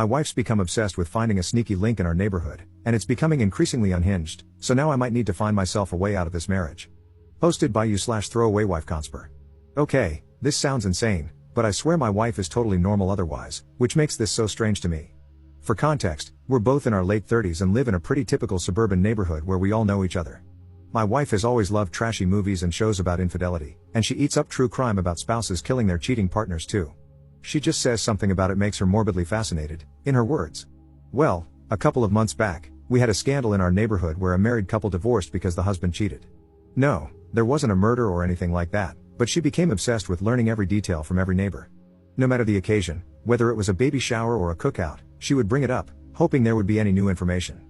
My wife's become obsessed with finding a sneaky link in our neighborhood, and it's becoming increasingly unhinged, so now I might need to find myself a way out of this marriage. Posted by you/throwaway wife conspir. Okay, this sounds insane, but I swear my wife is totally normal otherwise, which makes this so strange to me. For context, we're both in our late 30s and live in a pretty typical suburban neighborhood where we all know each other. My wife has always loved trashy movies and shows about infidelity, and she eats up true crime about spouses killing their cheating partners too. She just says something about it makes her morbidly fascinated, in her words. Well, a couple of months back, we had a scandal in our neighborhood where a married couple divorced because the husband cheated. No, there wasn't a murder or anything like that, but she became obsessed with learning every detail from every neighbor. No matter the occasion, whether it was a baby shower or a cookout, she would bring it up, hoping there would be any new information.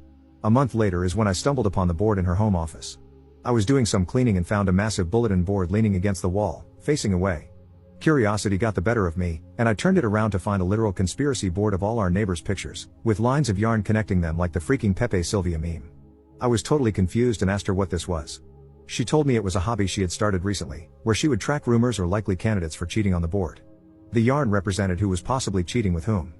A month later is when I stumbled upon the board in her home office. I was doing some cleaning and found a massive bulletin board leaning against the wall, facing away. Curiosity got the better of me, and I turned it around to find a literal conspiracy board of all our neighbors' pictures, with lines of yarn connecting them like the freaking Pepe Sylvia meme. I was totally confused and asked her what this was. She told me it was a hobby she had started recently, where she would track rumors or likely candidates for cheating on the board. The yarn represented who was possibly cheating with whom.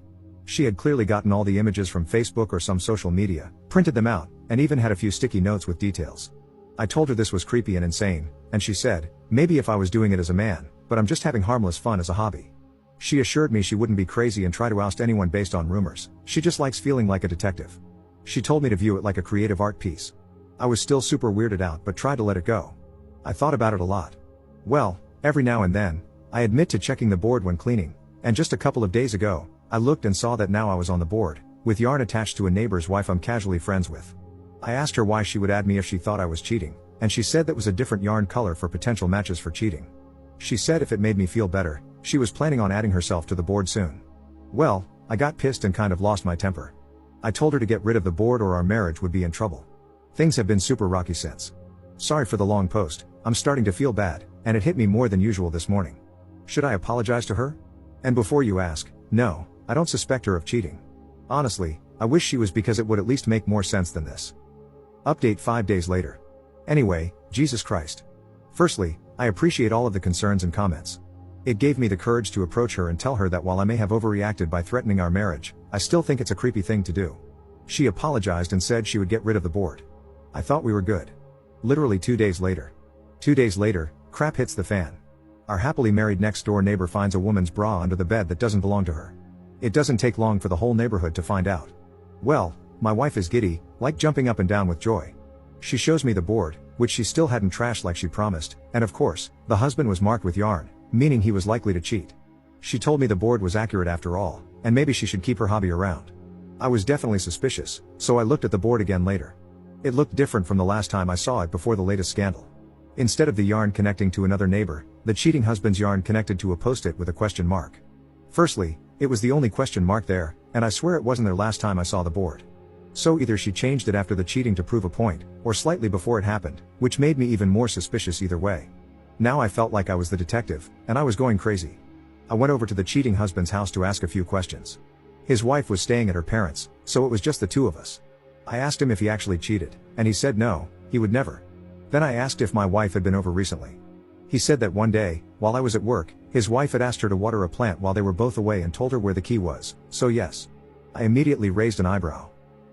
She had clearly gotten all the images from Facebook or some social media, printed them out, and even had a few sticky notes with details. I told her this was creepy and insane, and she said, maybe if I was doing it as a man, but I'm just having harmless fun as a hobby. She assured me she wouldn't be crazy and try to oust anyone based on rumors, she just likes feeling like a detective. She told me to view it like a creative art piece. I was still super weirded out but tried to let it go. I thought about it a lot. Well, every now and then, I admit to checking the board when cleaning, and just a couple of days ago, I looked and saw that now I was on the board, with yarn attached to a neighbor's wife I'm casually friends with. I asked her why she would add me if she thought I was cheating, and she said that was a different yarn color for potential matches for cheating. She said if it made me feel better, she was planning on adding herself to the board soon. Well, I got pissed and kind of lost my temper. I told her to get rid of the board or our marriage would be in trouble. Things have been super rocky since. Sorry for the long post, I'm starting to feel bad, and it hit me more than usual this morning. Should I apologize to her? And before you ask, no, I don't suspect her of cheating. Honestly, I wish she was because it would at least make more sense than this. Update 5 days later. Anyway, Jesus Christ. Firstly, I appreciate all of the concerns and comments. It gave me the courage to approach her and tell her that while I may have overreacted by threatening our marriage, I still think it's a creepy thing to do. She apologized and said she would get rid of the board. I thought we were good. Literally 2 days later. 2 days later, crap hits the fan. Our happily married next door neighbor finds a woman's bra under the bed that doesn't belong to her. It doesn't take long for the whole neighborhood to find out. Well, my wife is giddy, like jumping up and down with joy. She shows me the board, which she still hadn't trashed like she promised, and of course, the husband was marked with yarn, meaning he was likely to cheat. She told me the board was accurate after all, and maybe she should keep her hobby around. I was definitely suspicious, so I looked at the board again later. It looked different from the last time I saw it before the latest scandal. Instead of the yarn connecting to another neighbor, the cheating husband's yarn connected to a post-it with a question mark. Firstly, it was the only question mark there, and I swear it wasn't there last time I saw the board. So either she changed it after the cheating to prove a point, or slightly before it happened, which made me even more suspicious either way. Now I felt like I was the detective, and I was going crazy. I went over to the cheating husband's house to ask a few questions. His wife was staying at her parents', so it was just the two of us. I asked him if he actually cheated, and he said no, he would never. Then I asked if my wife had been over recently. He said that one day, while I was at work, his wife had asked her to water a plant while they were both away and told her where the key was, so yes. I immediately raised an eyebrow.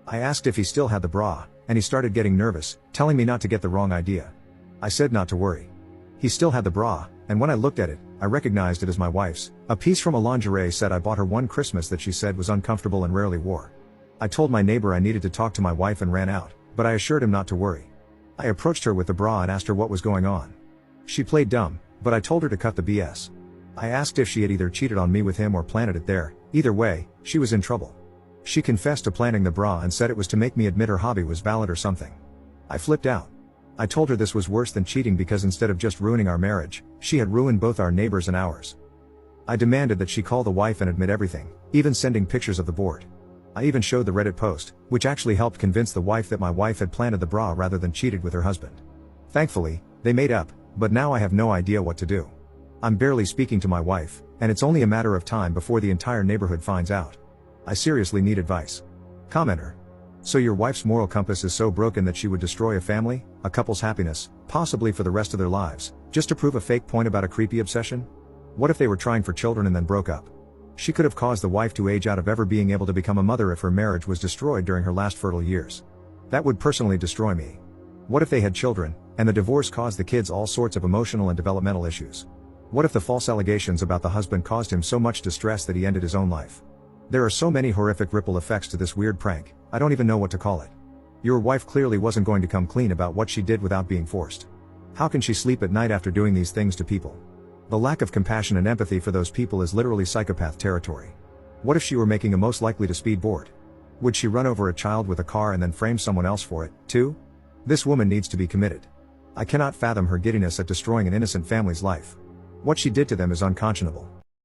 I asked if he still had the bra, and he started getting nervous, telling me not to get the wrong idea. I said not to worry. He still had the bra, and when I looked at it, I recognized it as my wife's, a piece from a lingerie set I bought her one Christmas that she said was uncomfortable and rarely wore. I told my neighbor I needed to talk to my wife and ran out, but I assured him not to worry. I approached her with the bra and asked her what was going on. She played dumb, but I told her to cut the BS. I asked if she had either cheated on me with him or planted it there. Either way, she was in trouble. She confessed to planting the bra and said it was to make me admit her hobby was valid or something. I flipped out. I told her this was worse than cheating because instead of just ruining our marriage, she had ruined both our neighbors and ours. I demanded that she call the wife and admit everything, even sending pictures of the board. I even showed the Reddit post, which actually helped convince the wife that my wife had planted the bra rather than cheated with her husband. Thankfully, they made up, but now I have no idea what to do. I'm barely speaking to my wife, and it's only a matter of time before the entire neighborhood finds out. I seriously need advice. Commenter. So your wife's moral compass is so broken that she would destroy a family, a couple's happiness, possibly for the rest of their lives, just to prove a fake point about a creepy obsession? What if they were trying for children and then broke up? She could have caused the wife to age out of ever being able to become a mother if her marriage was destroyed during her last fertile years. That would personally destroy me. What if they had children, and the divorce caused the kids all sorts of emotional and developmental issues? What if the false allegations about the husband caused him so much distress that he ended his own life? There are so many horrific ripple effects to this weird prank, I don't even know what to call it. Your wife clearly wasn't going to come clean about what she did without being forced. How can she sleep at night after doing these things to people? The lack of compassion and empathy for those people is literally psychopath territory. What if she were making a most likely to speed board? Would she run over a child with a car and then frame someone else for it, too? This woman needs to be committed. I cannot fathom her giddiness at destroying an innocent family's life. What she did to them is unconscionable.